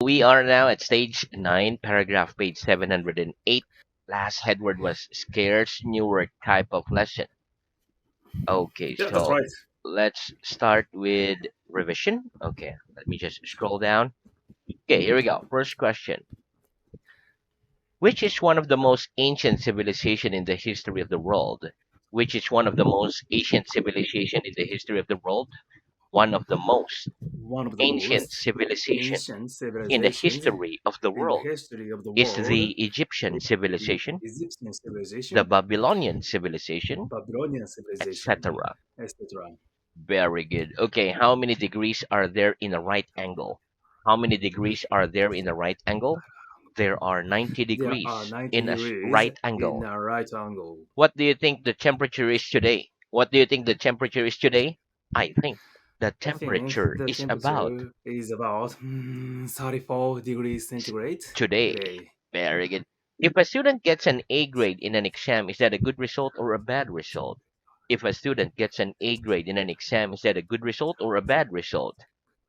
We are now at stage 9, paragraph page 708. Last headword was scarce, newer type of lesson. Okay, Yeah, that's so right. let's start with revision. Okay, let me just scroll down. Okay, here we go. First question. Which is one of the most ancient civilization in the history of the world? Which is one of the most ancient civilization in the history of the world? One of the most One of the ancient most civilization ancient in the civilizations history of the in the world history of the is world the Egyptian is the civilization, Egyptian the civilization, Babylonian civilization, Babylonian civilization, etc. etc. Very good. Okay, how many degrees are there in a right angle? How many degrees are there in a right angle? There are 90 There are degrees 90 in a degrees right in angle. a right angle. What do you think the temperature is today? What do you think the temperature is today? I think the I think temperature the is about temperature is about 34 degrees centigrade today. today. Very good. If a student gets an A grade in an exam, is that a good result or a bad result? If a student gets an A grade in an exam, is that a good result or a bad result?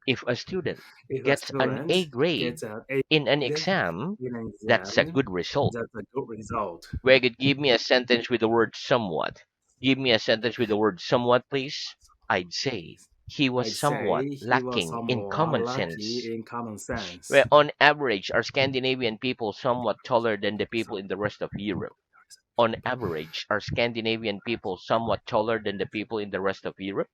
If a student If a gets an student A grade gets an A in an grade exam, in an that's a exam, good result. that's a good result. Where could give me a sentence with the word somewhat? Give me a sentence with the word somewhat, please. I'd say he was I'd somewhat say he was lacking in somewhat common lucky sense. in common Where sense. on average are Scandinavian people somewhat taller than the people in the rest of Europe? On average are Scandinavian people somewhat taller than the people in the rest of Europe?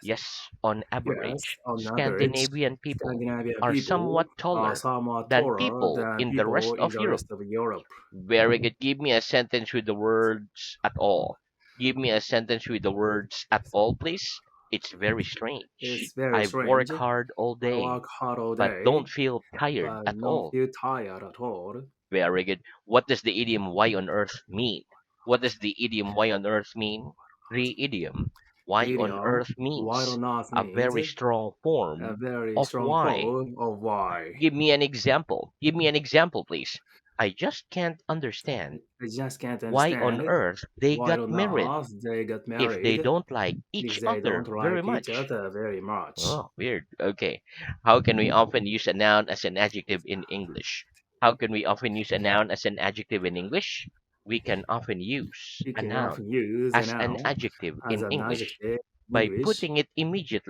Yes, on Yes, average, on average, Scandinavian people Scandinavian are people somewhat are taller somewhat than taller people than in the people rest in of the Europe. rest of Europe. Very good. Give me a sentence with the words at all. Give me a sentence with the words at all, please. It's very strange. It's very I've strange. worked hard all I day, work hard all but don't day, feel tired but at don't all. feel tired at all. Very good. What does the idiom why on earth mean? What does the idiom why on earth mean? The idiom why The on idiom earth why means on earth a means very strong a form very of strong why. form of why. Give me an example. Give me an example, please. I just can't understand I just can't why on understand earth they why got on married earth they got if they married don't like if each they don't other very like each much. other very much. Oh, weird. Okay. How can we often use a noun as an adjective in English? How can we often use a noun as an adjective in English? We can often use You a can noun often use a as an noun adjective as in an English adjective in by English putting it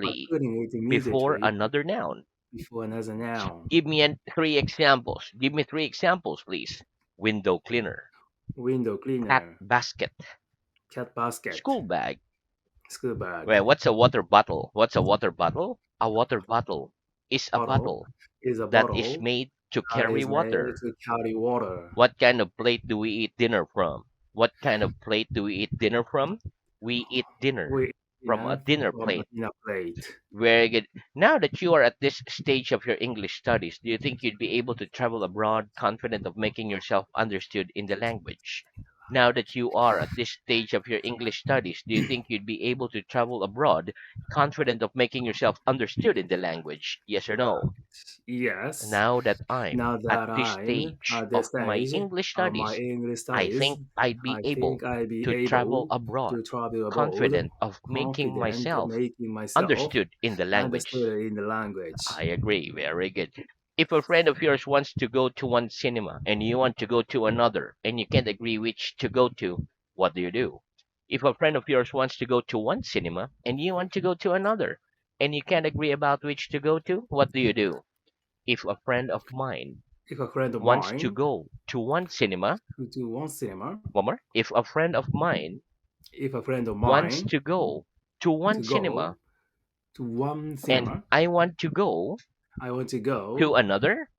by immediately putting it before immediately another noun. before another noun. Give me three examples. Give me three examples, please. Window cleaner, Window cat cleaner, basket, cat basket, school bag. school bag. Well, what's a water bottle? What's a water bottle? A water bottle is a Bottle bottle is a that is bottle made to that carry is made water. to carry water. What kind of plate do we eat dinner from? What kind of plate do we eat dinner from? We eat dinner We from a dinner dinner from a plate. dinner plate. Very good. Now that you are at this stage of your English studies, do you think you'd be able to travel abroad confident of making yourself understood in the language? Now that you are at this stage of your English studies, do you think you'd be able to travel abroad confident of making yourself understood in the language? Yes or no? Yes. Now that I'm Now at that this I'm stage at of this my stage English of my studies, English I studies, think I'd be I able think I'll be to travel able abroad to travel abroad confident of making confident of myself making myself understood in the language. understood in the language. I agree. Very good. If a friend of yours wants to go to one cinema and you want to go to another and you can't agree which to go to, what do you do? If a friend of yours wants to go to one cinema and you want to go to another and you can't agree about which to go to, what do you do? If a friend of mine If a friend of wants to mine go to one cinema, go to one cinema, one more. If a friend of mine if a friend of wants mine to go to one to go cinema to one and cinema, I want to go I want to go to another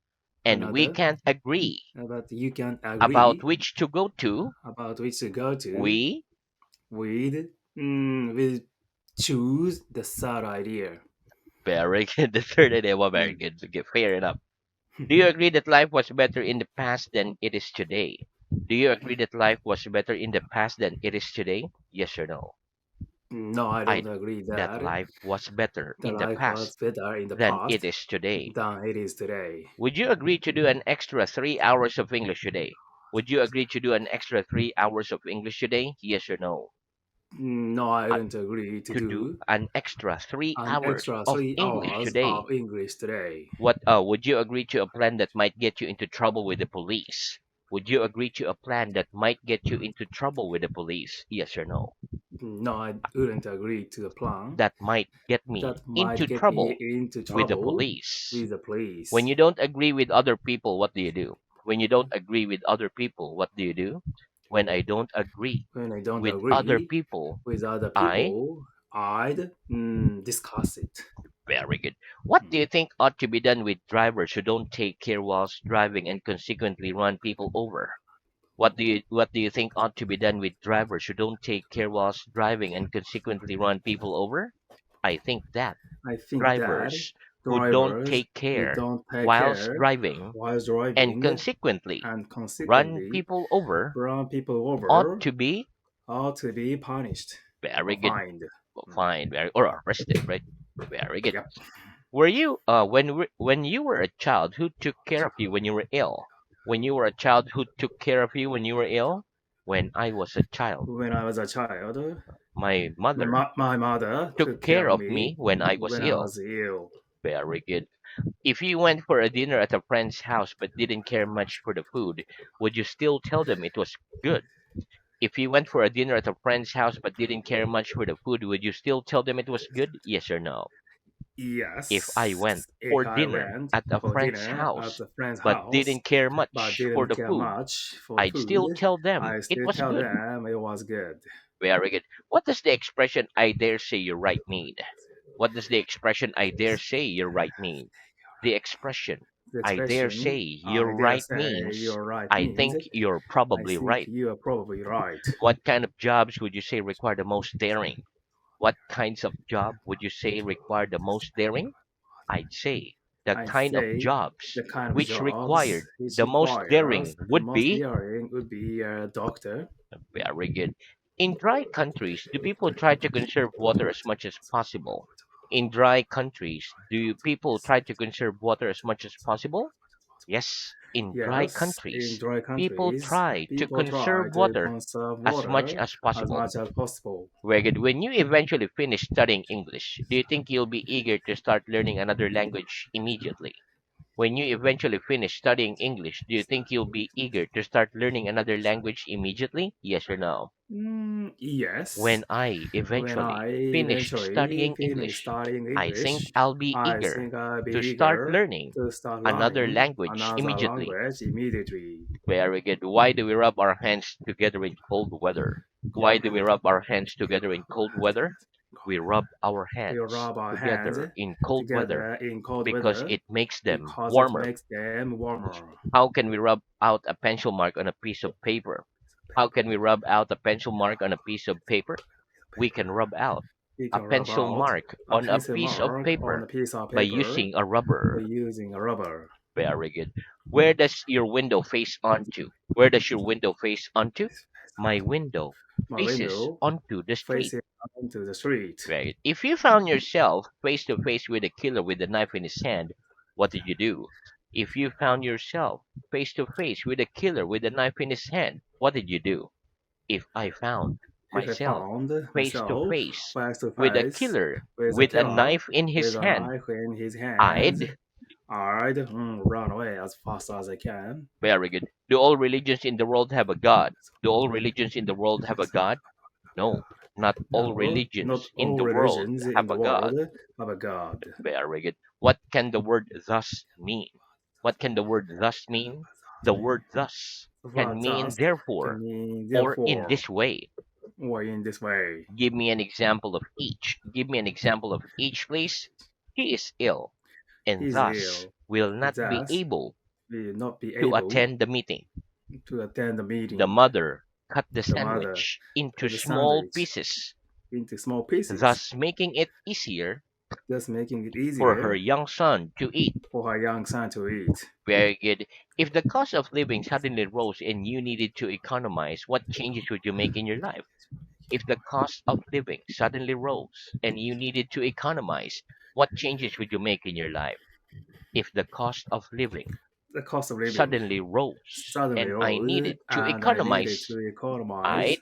and we another, can't agree but you can about agree which to go to, about which to go to. we We'll choose the third idea. very good. The third idea was very Hmm. good. Okay, fair enough. Do you agree that life was better in the past than it is today? Do you agree that life was better in the past than it is today? Yes or no? No, I I don't agree that that life was better the in the life was past better in the than it past is today. than it is today. Would you agree to do an extra 3 hours of English today? Would you agree to do an extra 3 hours of English today? Yes or no? No, I uh, don't agree to to do do an extra three an hours extra of three English hours today? of English today. What would you agree to a plan that might get you into trouble with the police? Would you agree to a plan that might get you into trouble with the police? Yes or no? No, I wouldn't agree to a plan That might get me that might into get me trouble into with the trouble police. with the When police. you don't agree with other people, what do you do? When you don't agree with other people, what do you do? When I don't agree When I don't with other agree people, with other I people, I'd discuss it. very good. What do Mm. you think ought to be done with drivers who don't take care whilst driving and consequently run people over? What do you think ought to be done with drivers who don't take care whilst driving and consequently run people over? I think that I think that drivers who don't drivers take who care don't take whilst care driving while and driving consequently and run consequently people over run people ought over to be ought to be punished very or good, fined. Mm. fine, very or arrested, right? Very good. Yep. Were you when you were a child who took care of you when you were ill? When you were a child who took care of you when you were ill? When I was a child, When I was a child, my mother my mother took took care care of of me me when I was when I ill. was ill. Very good. If you went for a dinner at a friend's house but didn't care much for the food, would you still tell them it was good? If you went for a dinner at a friend's house but didn't care much for the food, would you still tell them it was good? Yes or no? If I Yes, went if for I dinner went at a for friend's dinner at house a friend's but house didn't care but much for didn't the care food, much for I'd still food, tell them I it still was tell good. them it was good. Very good. What does the expression I dare say you're right mean? What does the expression I dare say you're right mean? The expression The I dare expression say I you're dare right say means you're right I means think you're I probably think right. you are probably right. What kind of jobs would you say require the most daring? What kinds of job would you say require the most daring? I'd say the I kind of say jobs the kind of which jobs required which the most requires daring the would most be daring would be a doctor. very good. In dry countries, do people try to conserve water as much as possible? In dry countries, do people try to conserve water as much as possible? Yes, in dry Yes, in countries, dry people countries, try to people try conserve to water conserve as much water as as possible. much as possible. Very good. When you eventually finish studying English, do you think you'll be eager to start learning another language immediately? When you eventually finish studying English, do you think you'll be eager to start learning another language immediately? Yes or no? Yes. When I When eventually I finish eventually studying finish English, studying I think English, I'll be I eager think I'll be to start eager learning to start another learning language another immediately. language immediately. Very good. Why do we rub our hands together in cold weather? Why do we rub our hands together in cold weather? We rub our We hands rub our hands together in cold weather together in cold because weather it makes them because it warmer. makes them warmer. How can we rub out a pencil mark on a piece of paper? How can we rub out a pencil mark on a piece of paper? We can rub out We a can rub pencil out mark a on a pencil piece of mark on a paper piece of by paper using a by rubber. using a rubber. Very good. Where does your window face onto? Where does your window face onto? My window My faces window onto the street. faces onto the street. Right. If you found yourself face to face with a killer with a knife in his hand, what did you do? If you found yourself face to face with a killer with a knife in his hand, what did you do? If I found If I myself found face to myself face face to with a face killer with a with a killer knife in his with a hand, knife in his hand, I'd I'd run away as fast as I can. very good. Do all religions in the world have a God? Do all religions in the world have a God? No, not all No, not religions in all the world religions in have the a world God. have a God. Very good. What can the word thus mean? What can the word thus mean? The word thus can mean Thus can therefore mean or in therefore this way. or in this way. Give me an example of each. Give me an example of each, please. He is ill and He's thus ill, will not be thus able will not be to able attend the meeting. to attend the The meeting. mother cut the The mother sandwich into cut the small sandwich pieces, into small pieces, thus making it easier thus making it for her easier young son to eat. for her young son to eat. Very good. If the cost of living suddenly rose and you needed to economize, what changes would you make in your life? If the cost of living suddenly rose and you needed to economize, what changes would you make in your life? If the cost of living The cost of living suddenly rose suddenly and I rose, needed to and I needed economize, to economize. I'd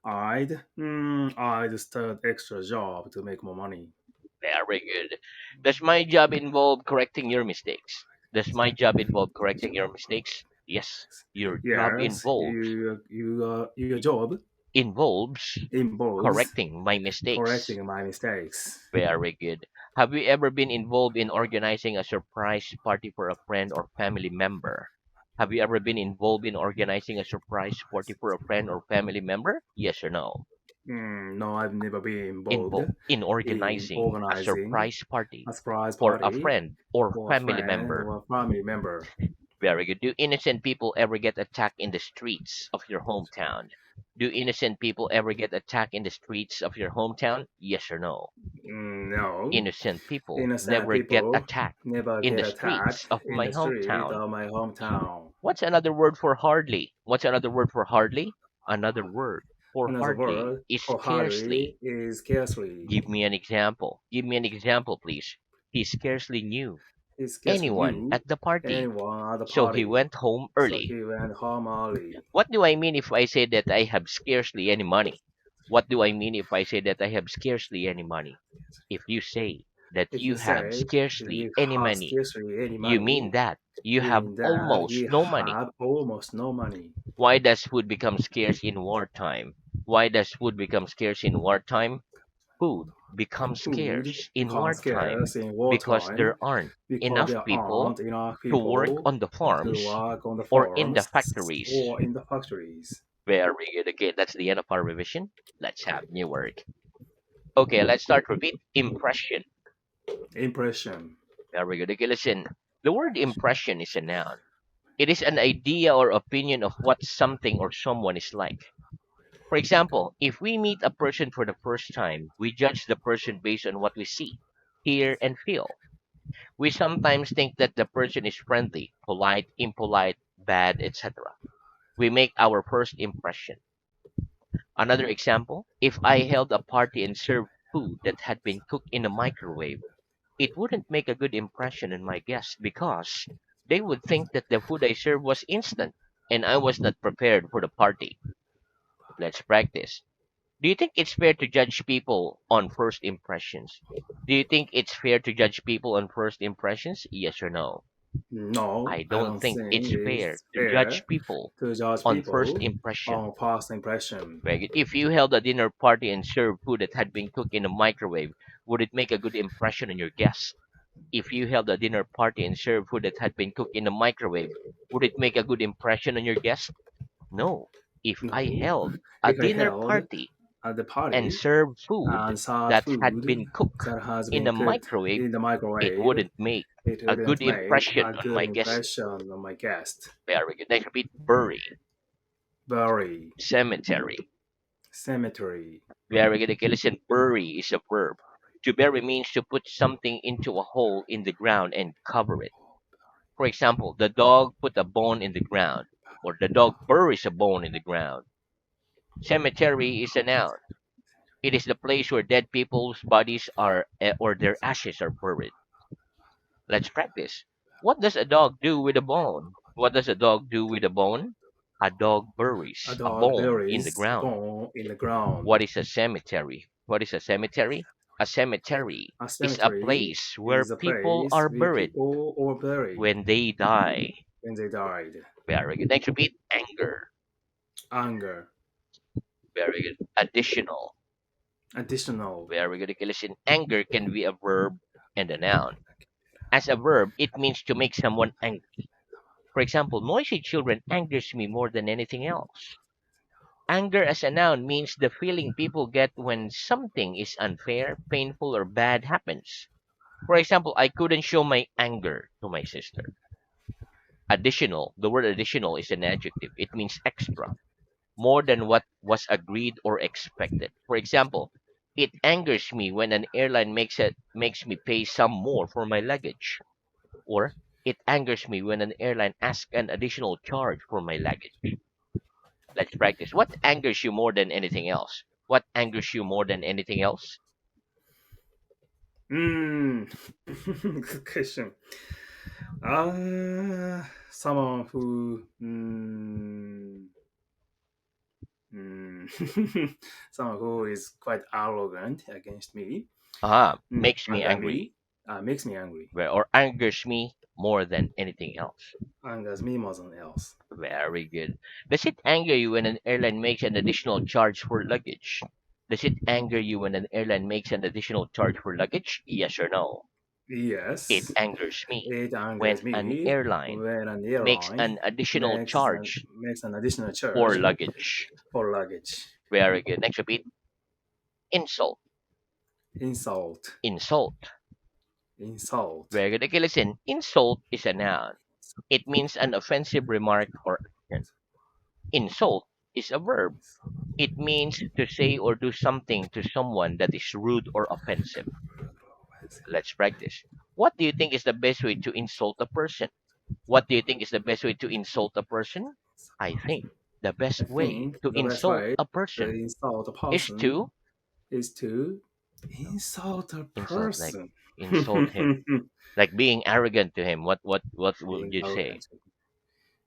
I'd start extra job to make more money. Very good. Does my job involve correcting your mistakes? Does my job involve correcting your mistakes? Yes. Your job Yes, involves your job involves involves correcting my mistakes. correcting my mistakes. Very good. Have you ever been involved in organizing a surprise party for a friend or family member? Have you ever been involved in organizing a surprise party for a friend or family member? Yes or no? No, I've never been involved Involved in in organizing a organizing surprise party a surprise for a party friend or for a family friend member. or a family member. Very good. Do innocent people ever get attacked in the streets of your hometown? Do innocent people ever get attacked in the streets of your hometown? Yes or no? No, Innocent people innocent never get people attacked never in get the attacked streets of in my the street hometown. of my hometown. What's another word for hardly? What's another word for hardly? Another word for Another hardly word is for hardly scarcely. is scarcely. Give me an example. Give me an example, please. He scarcely knew He scarcely anyone knew at the party, anyone at the so he party, went home so early. he went home early. What do I mean if I say that I have scarcely any money? What do I mean if I say that I have scarcely any money? If you say that If you you have say scarcely you any have money, scarcely any you mean money, that you you have mean that almost you no money. have almost no money. Why does food become scarce in wartime? Why does food become scarce in wartime? Food becomes Food scarce in becomes wartime scarce in because wartime there aren't because enough there people aren't enough to work people on the to farms work on the or in the farms factories. or in the factories. Very good. Okay, that's the end of our revision. Let's have new word. Okay, let's start repeat. Impression. Impression. Very good. Okay, listen. The word impression is a noun. It is an idea or opinion of what something or someone is like. For example, if we meet a person for the first time, we judge the person based on what we see, hear, and feel. We sometimes think that the person is friendly, polite, impolite, bad, etc. We make our first impression. Another example, if I held a party and served food that had been cooked in a microwave, it wouldn't make a good impression on my guests because they would think that the food I served was instant and I was not prepared for the party. Let's practice. Do you think it's fair to judge people on first impressions? Do you think it's fair to judge people on first impressions? Yes or no? No, I I don't don't think think it's fair it's to fair judge people to judge on first people impression. on first impression. Very good. If you held a dinner party and served food that had been cooked in a microwave, would it make a good impression on your guests? If you held a dinner party and served food that had been cooked in a microwave, would it make a good impression on your guests? No. If I No, held a if I dinner held party at the and party served food and served that had been food cooked that has in been a cooked microwave, in the it microwave, wouldn't make it a good wouldn't make impression a on good my guests. impression on my guest. Very good. Next, repeat bury, Bury, cemetery. cemetery, Very good. Okay, listen, bury is a verb. To bury means to put something into a hole in the ground and cover it. For example, the dog put a bone in the ground, or the dog buries a bone in the ground. Cemetery is a noun. It is the place where dead people's bodies are or their ashes are buried. Let's practice. What does a dog do with a bone? What does a dog do with a bone? A dog a buries a dog bone in the buries a ground. bone in the ground. What is a cemetery? What is a cemetery? A cemetery A is a cemetery place where is a people place are where buried people are buried when they die. when they died. Very good. Next, repeat anger. Anger, Very good. Additional. additional, Very good. Okay, listen, anger can be a verb and a noun. As a verb, it means to make someone angry. For example, noisy children angers me more than anything else. Anger as a noun means the feeling people get when something is unfair, painful, or bad happens. For example, I couldn't show my anger to my sister. Additional, the word additional is an adjective. It means extra, more than what was agreed or expected. For example, it angers me when an airline makes me pay some more for my luggage. Or it angers me when an airline asks an additional charge for my luggage. Let's practice. What angers you more than anything else? What angers you more than anything else? Mm. Good question. Someone who someone who is quite arrogant against me. Makes me Anger angry, me, makes me angry. or angers me more than anything else. Angers me more than else. Very good. Does it anger you when an airline makes an additional charge for luggage? Does it anger you when an airline makes an additional charge for luggage? Yes or no? It Yes, angers me it when angers an me airline when an makes airline an additional charge makes an additional for charge luggage. for luggage. Very good. Next repeat. Insult. Insult, Insult. insult. Very good. Okay, listen. Insult is a noun. It means an offensive remark or action. Insult is a verb. It means to say or do something to someone that is rude or offensive. Let's practice. What do you think is the best way to insult a person? What do you think is the best way to insult a person? I think the I best way think to the best insult way a to person insult a is person to is to insult a insult, like person. insult him, like being arrogant to him. What would Being you say? arrogant,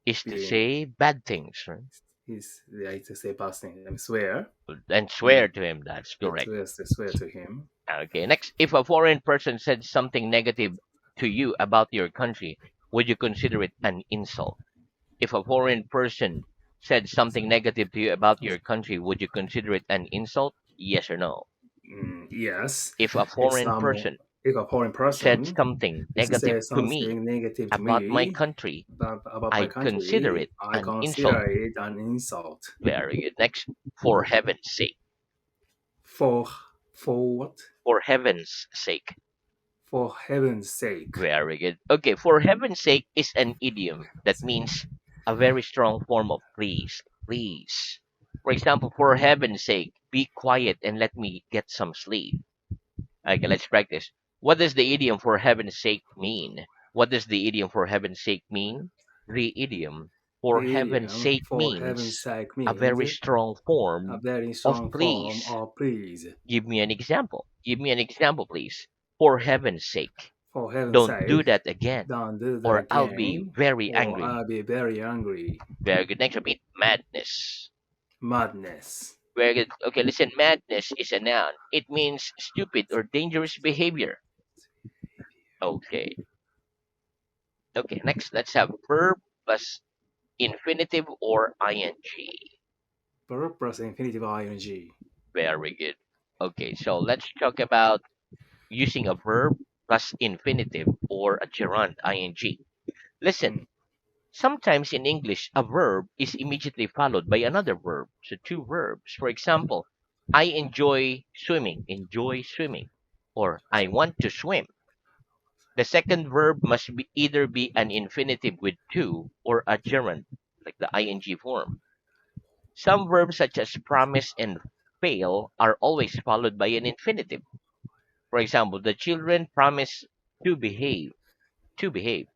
Is to being say bad things, right? is like to say bad things. I mean, swear. And Mm, swear to him. That's it correct. swears to swear to him. Okay. Next, if a foreign person said something negative to you about your country, would you consider it an insult? If a foreign person said something negative to you about your country, would you consider it an insult? Yes or no? Yes, If a if foreign some person if a foreign said person something is to negative say to me something negative to about my me country, about my I'd consider country, it I an insult. consider it an insult. Very good. Next, for heaven's sake. For what? For heaven's sake. For heaven's sake. Very good. Okay, for heaven's sake is an idiom that means a very strong form of please. Please. For example, for heaven's sake, be quiet and let me get some sleep. Okay, let's practice. What does the idiom for heaven's sake mean? What does the idiom for heaven's sake mean? The idiom for The heaven's idiom sake for heaven's means sake a means very strong a form very of strong form please. of please. Give me an example. Give me an example, please. For heaven's sake, For heaven's don't do sake, that again, don't do that or I'll be again, very or angry. I'll be very angry. Very good. Next, repeat madness. Madness. Very good. Okay, listen. Madness is a noun. It means stupid or dangerous behavior. Okay. Okay, next, let's have verb plus infinitive or ing. Verb plus infinitive ing. Very good. Okay, so let's talk about using a verb plus infinitive or a gerund ing. Listen, Mm. sometimes in English, a verb is immediately followed by another verb. So two verbs. For example, I enjoy swimming, or I want to swim. The second verb must be either be an infinitive with to or a gerund, like the ing form. Some verbs such as promise and fail are always followed by an infinitive. For example, the children promise to behave. To behave.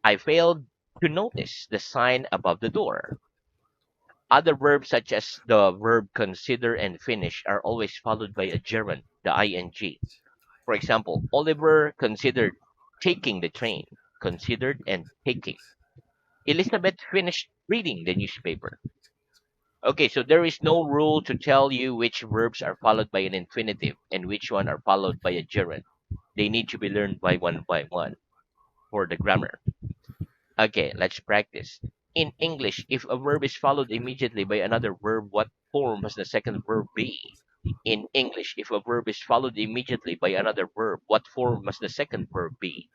I failed to notice the sign above the door. Other verbs such as the verb consider and finish are always followed by a gerund, the ing. For example, Oliver considered taking the train. Considered and taking. Elizabeth finished reading the newspaper. Okay, so there is no rule to tell you which verbs are followed by an infinitive and which one are followed by a gerund. They need to be learned by one for the grammar. Okay, let's practice. In English, if a verb is followed immediately by another verb, what form must the second verb be? In English, if a verb is followed immediately by another verb, what form must the second verb be?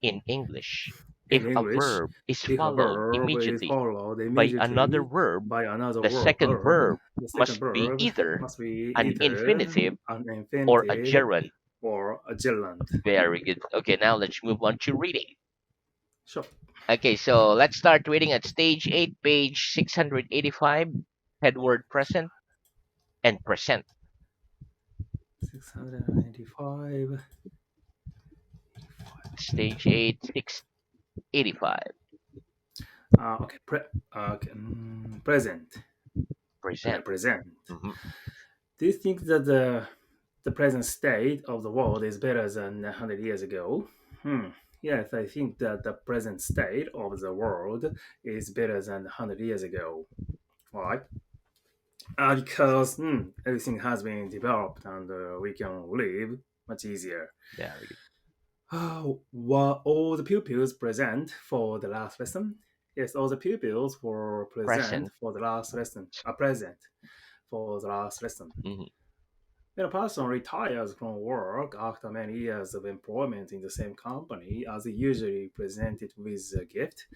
In English, In if a English, verb is if a followed verb is immediately followed by another immediately verb, by another the second verb, verb the second must be verb either must be an either infinitive an or a infinitive gerund. or a gerund. Very good. Okay, now let's move on to reading. Sure. Okay, so let's start reading at stage 8, page 685, head word present and present. 695. Stage 8, 685, Okay, present. present. Present. Mhm. Do you think that the present state of the world is better than 100 years ago? Hmm. Yes, I think that the present state of the world is better than 100 years ago. Why? Because everything has been developed and we can live much easier. Very good. Were all the pupils present for the last lesson? Yes, all the pupils were present Present. for the last lesson. Are present for the last lesson. Hmm. When a person retires from work after many years of employment in the same company, as usually presented with a gift.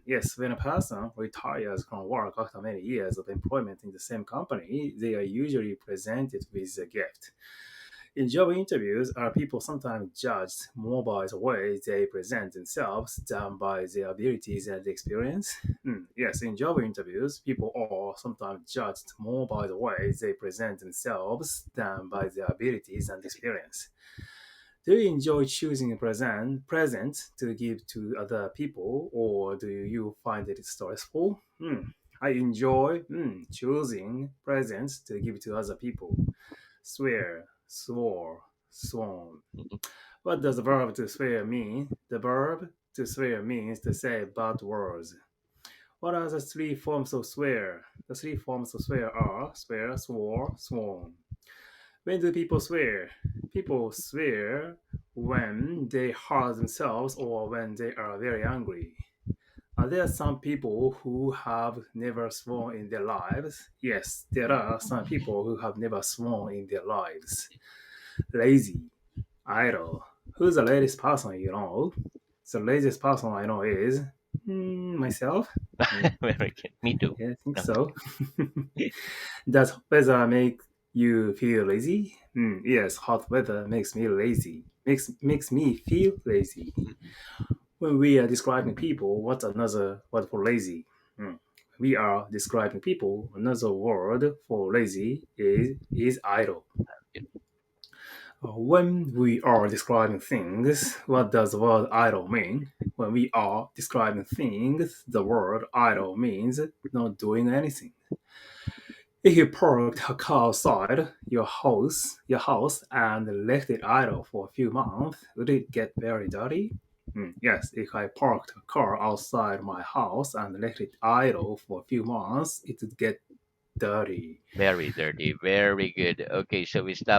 Yes, when a person retires from work after many years of employment in the same company, they are usually presented with a gift. In job interviews, are people sometimes judged more by the way they present themselves than by their abilities and experience? Yes, in job interviews, people are sometimes judged more by the way they present themselves than by their abilities and experience. Do you enjoy choosing a present to give to other people, or do you find it stressful? I enjoy choosing presents to give to other people. Swear, swore, sworn. What does the verb to swear mean? The verb to swear means to say bad words. What are the three forms of swear? The three forms of swear are swear, swore, sworn. When do people swear? People swear when they hurt themselves or when they are very angry. Are there some people who have never sworn in their lives? Yes, there are some people who have never sworn in their lives. Lazy, idle. Who's the latest person you know? The latest person I know is myself. Hmm, Very good. Me too. yeah, I think No. so. Does weather make you feel lazy? Yes, hot weather makes me lazy. Makes me feel lazy. When we are describing people, what's another word for lazy? We are describing people. Another word for lazy is idle. When we are describing things, what does the word idle mean? When we are describing things, the word idle means not doing anything. If you parked a car outside your house and left it idle for a few months, would it get very dirty? Yes, if I parked a car outside my house and left it idle for a few months, it would get dirty. Very dirty. Very good. Okay, so we stop